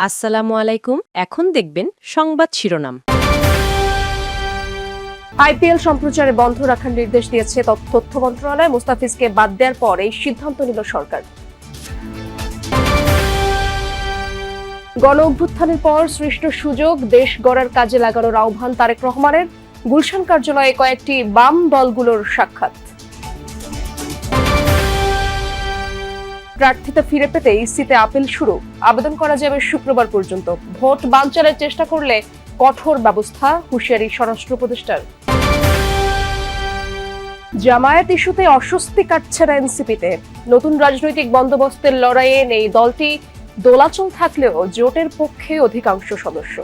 আসসালামু আলাইকুম। এখন দেখবেন সংবাদ শিরোনাম। আইপিএল সম্প্রচারে বন্ধ রাখার নির্দেশ দিয়েছে তথ্য মন্ত্রণালয়। মুস্তাফিজকে বাদ দেওয়ার পর এই সিদ্ধান্ত নিল সরকার। গণ অভ্যুত্থানের পর সৃষ্ট সুযোগ দেশ গড়ার কাজে লাগানোর আহ্বান তারেক রহমানের। গুলশান কার্যালয়ে কয়েকটি বাম দলগুলোর সাক্ষাৎ। প্রার্থিতা ফিরে পেতে ইসিতে আপিল শুরু। আবেদন করা যাবে শুক্রবার পর্যন্ত। ভোট বানচালের চেষ্টা করলে কঠোর ব্যবস্থা, হুঁশিয়ারি স্বরাষ্ট্র উপদেষ্টার। জামায়াত ইস্যুতে অস্বস্তি কাটছে না এনসিপিতে। নতুন রাজনৈতিক বন্দোবস্তের লড়াইয়ে নেই দলটি। দোলাচল থাকলেও জোটের পক্ষে অধিকাংশ সদস্য।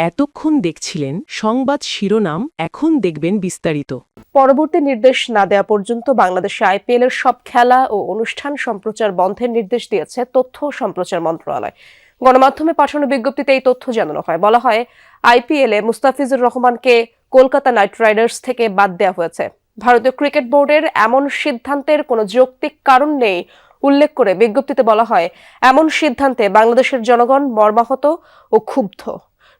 এতক্ষণ দেখছিলেন সংবাদ শিরোনাম, এখন দেখবেন বিস্তারিত। পরবর্তী নির্দেশ না দেওয়া পর্যন্ত বাংলাদেশে আইপিএল এর সব খেলা ও অনুষ্ঠান সম্প্রচার বন্ধের নির্দেশ দিয়েছে তথ্য ও সম্প্রচার মন্ত্রণালয়। গণমাধ্যমে পাঠানো বিজ্ঞপ্তিতে এই তথ্য জানানো হয়। বলা হয়, আইপিএল এ মুস্তাফিজুর রহমানকে কলকাতা নাইট রাইডার্স থেকে বাদ দেওয়া হয়েছে। ভারতীয় ক্রিকেট বোর্ডের এমন সিদ্ধান্তের কোনো যৌক্তিক কারণ নেই উল্লেখ করে বিজ্ঞপ্তিতে বলা হয়, এমন সিদ্ধান্তে বাংলাদেশের জনগণ মর্মাহত ও ক্ষুব্ধ।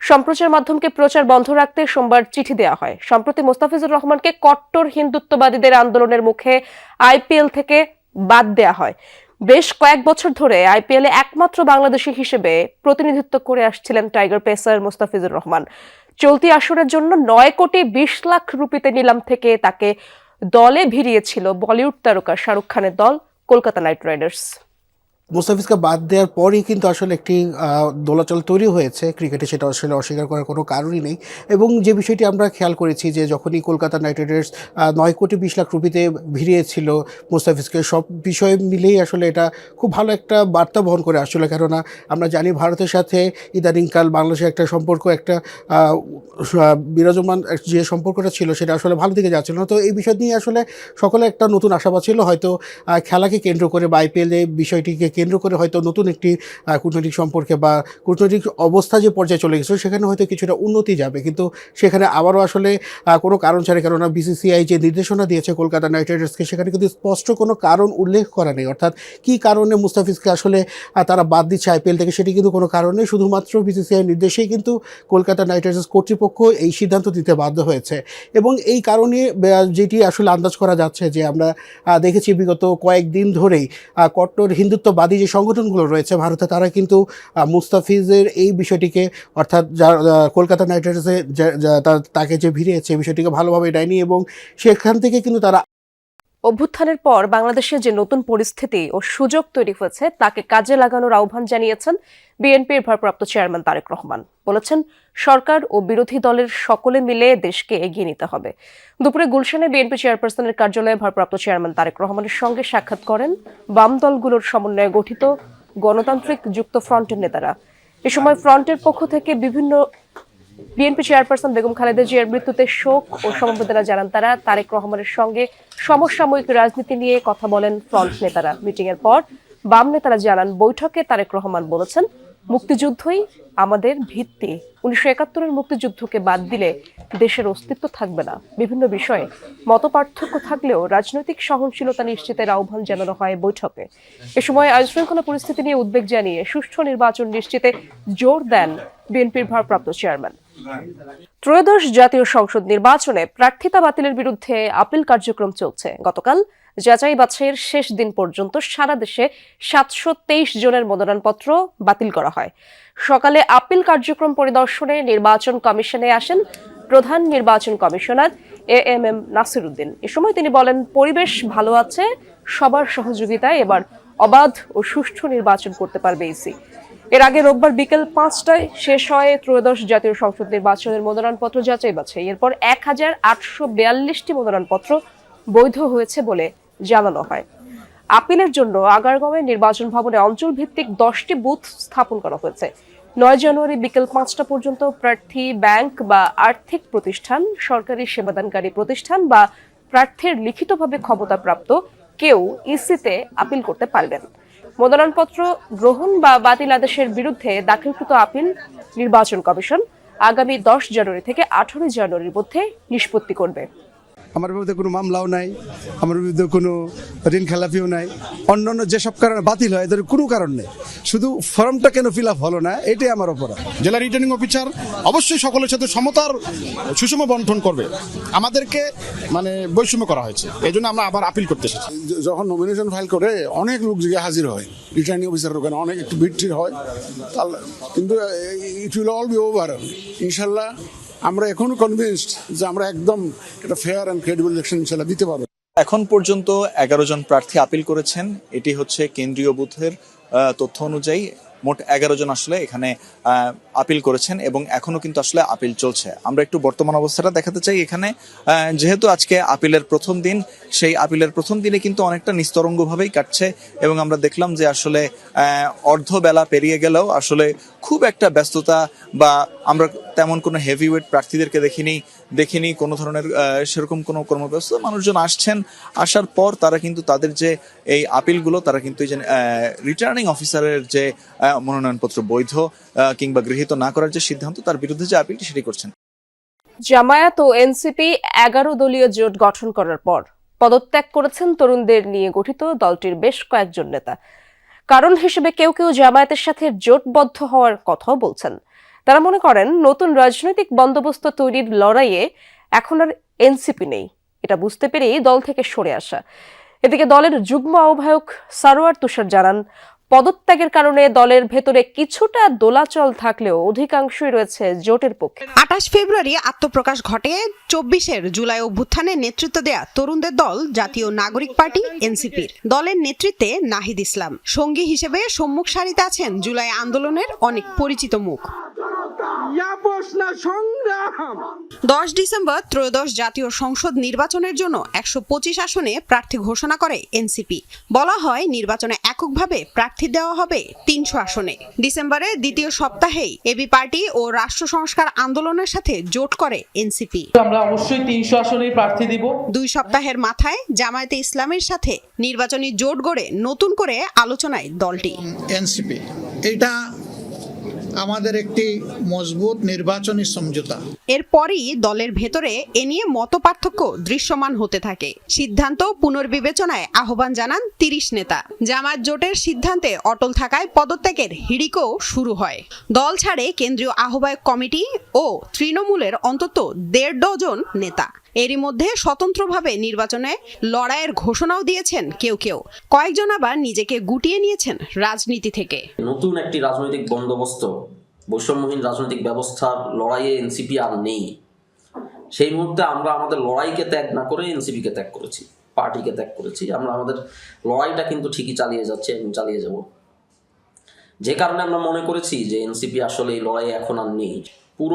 সম্প্রচার মাধ্যমকে প্রচার বন্ধ রাখতে সোমবার চিঠি দেওয়া হয়। সম্প্রতি মুস্তাফিজুর রহমানকে কট্টর হিন্দুত্ববাদীদের আন্দোলনের মুখে আইপিএল থেকে বাদ দেওয়া হয়। বেশ কয়েক বছর ধরে আইপিএলে একমাত্র বাংলাদেশী হিসেবে প্রতিনিধিত্ব করে আসছিলেন টাইগার পেসার মুস্তাফিজুর রহমান। চলতি আসরের জন্য 9 কোটি 20 লাখ রুপিতে নিলাম থেকে তাকে দলে ভিড়িয়েছিল বলিউড তারকা শাহরুখ খানের দল কলকাতা নাইট রাইডার্স। মুস্তাফিজকে বাদ দেওয়ার পরই কিন্তু আসলে একটি দোলাচল তৈরি হয়েছে ক্রিকেটে, সেটা আসলে অস্বীকার করার কোনো কারণই নেই। এবং যে বিষয়টি আমরা খেয়াল করেছি যে যখনই কলকাতা নাইট রাইডার্স 9 কোটি 20 লাখ রুপিতে ভিড়িয়েছিল মুস্তাফিজকে, সব বিষয় মিলেই আসলে এটা খুব ভালো একটা বার্তা বহন করে আসছিল। কেননা আমরা জানি ভারতের সাথে ইদানিংকাল বাংলাদেশের একটা সম্পর্ক, একটা বিরাজমান যে সম্পর্কটা ছিল সেটা আসলে ভালো দিকে যাচ্ছিল না। তো এই বিষয় নিয়ে আসলে সকলে একটা নতুন আশাবাদ ছিল, হয়তো খেলাকে কেন্দ্র করে বা আইপিএল এই বিষয়টিকে কেন্দ্র করে হয়তো নতুন একটি কূটনৈতিক সম্পর্কে বা কূটনৈতিক অবস্থা যে পর্যায়ে চলে গেছে সেখানে হয়তো কিছুটা উন্নতি যাবে। কিন্তু সেখানে আবারও আসলে কোনো কারণ ছাড়া, কেননা বিসিসিআই যে নির্দেশনা দিয়েছে কলকাতা নাইট রাইডার্সকে, সেখানে কিন্তু স্পষ্ট কোনো কারণ উল্লেখ করা নেই। অর্থাৎ কী কারণে মুস্তাফিজকে আসলে তারা বাদ দিচ্ছে আইপিএল থেকে, সেটি কিন্তু কোনো কারণে, শুধুমাত্র বিসিসিআই নির্দেশেই কিন্তু কলকাতা নাইট রাইডার্স কর্তৃপক্ষ এই সিদ্ধান্ত দিতে বাধ্য হয়েছে। এবং এই কারণে যেটি আসলে আন্দাজ করা যাচ্ছে যে আমরা দেখেছি বিগত কয়েকদিন ধরেই কট্টর হিন্দুত্ববাদী যে সংগঠনগুলো রয়েছে ভারতে, তারা কিন্তু মুস্তাফিজের এই বিষয়টিকে, অর্থাৎ কলকাতা নাইট রাইডার্সে তাকে যে ভিড়িয়েছে এই বিষয়টিকে ভালোভাবে নেয়নি এবং সেখান থেকে কিন্তু তারা অভ্যুত্থানের পর বাংলাদেশে যে নতুন পরিস্থিতি ও সুযোগ তৈরি হয়েছে তাকে কাজে লাগানোর আহ্বান জানিয়েছেন বিএনপির ভারপ্রাপ্ত চেয়ারম্যান তারেক রহমান। বলেছেন, সরকার ও বিরোধী দলের সকলে মিলে দেশকে এগিয়ে নিতে হবে। দুপুরে গুলশানে বিএনপি চেয়ারপারসনের কার্যালয়ে ভারপ্রাপ্ত চেয়ারম্যান তারেক রহমানের সঙ্গে সাক্ষাৎ করেন বাম দলগুলোর সমন্বয়ে গঠিত গণতান্ত্রিক যুক্ত ফ্রন্টের নেতারা। এ সময় ফ্রন্টের পক্ষ থেকে বিএনপি চেয়ারপারসন বেগম খালেদা জিয়ার মৃত্যুতে শোক ও সমবেদনা জানান তারা। তারেক রহমানের সঙ্গে সমসাময়িক রাজনীতি নিয়ে কথা বলেন ফ্রন্ট নেতারা। মিটিংয়ের পর বাম নেতারা জানান, বৈঠকে তারেক রহমান বলেছেন, মুক্তিযুদ্ধই আমাদের ভিত্তি। 1971-এর মুক্তিযুদ্ধকে বাদ দিলে দেশের অস্তিত্ব থাকবে না। বিভিন্ন বিষয়ে মতপার্থক্য থাকলেও রাজনৈতিক সহনশীলতা নিশ্চিতের আহ্বান জানানো হয় বৈঠকে। এ সময় আইনশৃঙ্খলা পরিস্থিতি নিয়ে উদ্বেগ জানিয়ে সুষ্ঠু নির্বাচন নিশ্চিতে জোর দেন বিএনপির ভারপ্রাপ্ত চেয়ারম্যান। ত্রয়োদশ জাতীয় সংসদ নির্বাচনে প্রার্থিতা বাতিলের বিরুদ্ধে আপিল কার্যক্রম চলছে। গতকাল যাচাই বাছাইয়ের শেষ দিন পর্যন্ত সারা দেশে 723 জনের মনোনয়নপত্র বাতিল করা হয়। সকালে আপিল কার্যক্রম পরিদর্শনে নির্বাচন কমিশনে আসেন প্রধান নির্বাচন কমিশনার AMM নাসিরউদ্দিন। এ সময় তিনি বলেন, পরিবেশ ভালো আছে, সবার সহযোগিতায় এবার অবাধ ও সুষ্ঠু নির্বাচন করতে পারবে ইসি। এর আগে রোববার বিকেল 5টায় শেষ হয় ত্রয়োদশ জাতীয় সংসদ নির্বাচনের মনোনয়নপত্র যাচাই বাছাই। এরপর 1842টি মনোনয়নপত্র বৈধ হয়েছে বলে জানানো হয়। আপিলের জন্য আগারগাঁওয়ে নির্বাচন ভবনে অঞ্চল ভিত্তিক 10টি বুথ স্থাপন করা হয়েছে। 9 জানুয়ারি বিকেল 5টা পর্যন্ত প্রার্থী, ব্যাংক বা আর্থিক প্রতিষ্ঠান, সরকারি সেবাদানকারী প্রতিষ্ঠান বা প্রার্থীর লিখিতভাবে ক্ষমতাপ্রাপ্ত কেউ ইসিতে আপিল করতে পারবেন। মনোনয়নপত্র গ্রহণ বা বাতিল আদেশের বিরুদ্ধে দাখিলকৃত আপিল নির্বাচন কমিশন আগামী 10 জানুয়ারি থেকে 18 জানুয়ারির মধ্যে নিষ্পত্তি করবে। আমার বিরুদ্ধে কোনো মামলাও নাই, আমার বিরুদ্ধে কোনো ঋণ খেলাপিও নাই। অন্যান্য যেসব কারণে বাতিল হয় এদের কোনো কারণ নেই, শুধু ফর্মটা কেন ফিল আপ হলো না এটাই আমার অপরাধ। জেলা রিটার্নিং অফিসার অবশ্যই সকলের সাথে সমতার সুষম বন্টন করবে। আমাদেরকে মানে বৈষম্য করা হয়েছে, এই জন্য আমরা আবার আপিল করতে এসেছি। যখন নমিনেশন ফাইল করে অনেক লোক গিয়ে হাজির হয়, রিটার্নিং অফিসারের ওখানে অনেক একটু ভিড় হয়, কিন্তু it will all be over ইনশাল্লাহ। আমরা এখনো কনভিন্সড যে আমরা একদম একটা ফেয়ার অ্যান্ড ক্রেডিবল ইলেকশন ইনশাল্লাহ দিতে পারবো। এখন পর্যন্ত 11 জন প্রার্থী আপিল করেছেন। এটি হচ্ছে কেন্দ্রীয় বুথের তথ্য অনুযায়ী মোট 11 জন আসলে এখানে আপিল করেছেন এবং এখনো কিন্তু আসলে আপিল চলছে। আমরা একটু বর্তমান অবস্থাটা দেখাতে চাই এখানে। যেহেতু আজকে আপিলের প্রথম দিন, সেই আপিলের প্রথম দিনে কিন্তু অনেকটা নিস্তরঙ্গভাবেই কাটছে এবং আমরা দেখলাম যে আসলে অর্ধবেলা পেরিয়ে গেলেও আসলে খুব একটা ব্যস্ততা বা আমরা তেমন কোনো হেভিওয়েট প্রার্থীদেরকে দেখিনি কোনো ধরনের সেরকম কোনো কর্মব্যস্ততা। মানুষজন আসছেন, আসার পর তারা কিন্তু তাদের যে এই আপিলগুলো তারা কিন্তু এই যে রিটার্নিং অফিসারের যে মনোনয়নপত্র বৈধ কিংবা গৃহীত না করার যে সিদ্ধান্ত, তার বিরুদ্ধে যে আপিলটি সেটি করছেন। জামায়াত ও এনসিপি 11 দলীয় জোট গঠন করার পর পদত্যাগ করেছেন তরুণদের নিয়ে গঠিত দলটির বেশ কয়েকজন নেতা। কারণ হিসেবে কেউ কেউ জামায়াতের সাথে জোটবদ্ধ হওয়ার কথাও বলছেন। তারা মনে করেন নতুন রাজনৈতিক বন্দোবস্ত তৈরির লড়াইয়ে এখন আর এনসিপি নেই, এটা বুঝতে পেরেই দল থেকে সরে আসা। এদিকে দলের যুগ্ম আহ্বায়ক সারোয়ার তুষার জানান, পদত্যাগের কারণে দলের ভেতরে কিছুটা দোলাচল থাকলেও অধিকাংশই রয়েছে জোটের পক্ষে। 28 ফেব্রুয়ারি আত্মপ্রকাশ ঘটে 24-এর জুলাই অভ্যুত্থানে নেতৃত্ব দেয়া তরুণদের দল জাতীয় নাগরিক পার্টি এনসিপির। দলের নেতৃত্বে নাহিদ ইসলাম, সঙ্গী হিসেবে সম্মুখ সারিতে আছেন জুলাই আন্দোলনের অনেক পরিচিত মুখ। 10 ডিসেম্বর ত্রয়োদশ জাতীয় সংসদ নির্বাচনের জন্য 125 আসনে প্রার্থী ঘোষণা করে এনসিপি। বলা হয় নির্বাচনে এককভাবে প্রার্থী দেওয়া হবে 300 আসনে। ডিসেম্বরের দ্বিতীয় সপ্তাহেই এবি পার্টি ও রাষ্ট্র সংস্কার আন্দোলনের সাথে জোট করে এনসিপি। আমরা অবশ্যই 300 আসনেই প্রার্থী দিব। 2 সপ্তাহের মাথায় জামায়াতে ইসলামের সাথে নির্বাচনী জোট গড়ে নতুন করে আলোচনায় দলটি। এনসিপি এটা আমাদের একটি মজবুত নির্বাচনী সমঝোতা। এরপরই দলের ভেতরে এ নিয়ে মতপার্থক্য দৃশ্যমান হতে থাকে। সিদ্ধান্ত পুনর্বিবেচনায় আহ্বান জানান 30 নেতা। জামায়াত জোটের সিদ্ধান্তে অটল থাকায় পদত্যাগের হিড়িকও শুরু হয়। দল ছাড়ে কেন্দ্রীয় আহ্বায়ক কমিটি ও তৃণমূলের অন্তত 1.5 ডজন নেতা। এরই মধ্যে স্বতন্ত্রভাবে নির্বাচনে লড়াইয়ের ঘোষণাও দিয়েছেন কেউ। কয়েকজন আবার নিজেকে গুটিয়ে নিয়েছেন রাজনীতি থেকে। নতুন একটি রাজনৈতিক বন্দোবস্ত, বৈষম্যহীন রাজনৈতিক ব্যবস্থার লড়াইয়ে এনসিপি আর নেই। সেই মুহূর্তে আমরা আমাদের লড়াইকে ত্যাগ না করে এনসিপিকে ত্যাগ করেছি, পার্টিকে ত্যাগ করেছি। আমরা আমাদের লড়াইটা কিন্তু ঠিকই চালিয়ে যাচ্ছি এবং চালিয়ে যাব। যে কারণে আমরা মনে করেছি যে এনসিপি আসলে এই লড়াইয়ে এখন আর নেই।